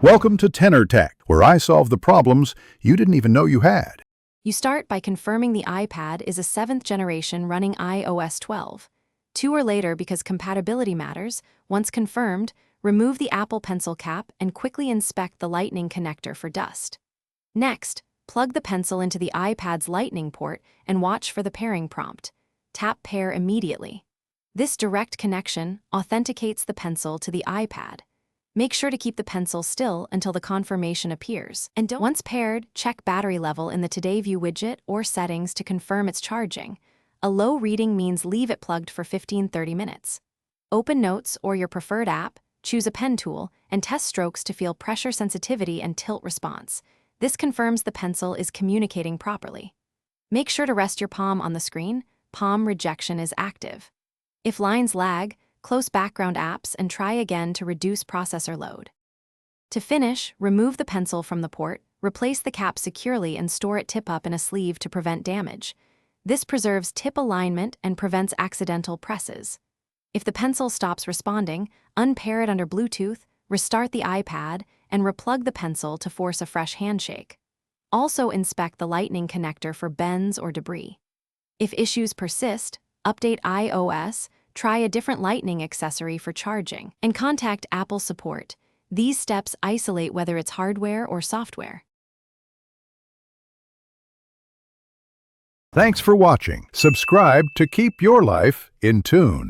Welcome to Tenor Tech, where I solve the problems you didn't even know you had. You start by confirming the iPad is a 7th generation running iOS 12. 2 or later because compatibility matters. Once confirmed, remove the Apple Pencil cap and quickly inspect the Lightning connector for dust. Next, plug the pencil into the iPad's Lightning port and watch for the pairing prompt. Tap Pair immediately. This direct connection authenticates the pencil to the iPad. Make sure to keep the pencil still until the confirmation appears. And once paired, check battery level in the Today View widget or settings to confirm it's charging. A low reading means leave it plugged for 15-30 minutes. Open Notes or your preferred app, choose a pen tool, and test strokes to feel pressure sensitivity and tilt response. This confirms the pencil is communicating properly. Make sure to rest your palm on the screen. Palm rejection is active. If lines lag, close background apps and try again to reduce processor load. To finish, remove the pencil from the port, replace the cap securely and store it tip up in a sleeve to prevent damage. This preserves tip alignment and prevents accidental presses. If the pencil stops responding, unpair it under Bluetooth, restart the iPad, and replug the pencil to force a fresh handshake. Also inspect the Lightning connector for bends or debris. If issues persist, update iOS, try a different Lightning accessory for charging, and contact Apple support. These steps isolate whether it's hardware or software. Thanks for watching. Subscribe to keep your life in tune.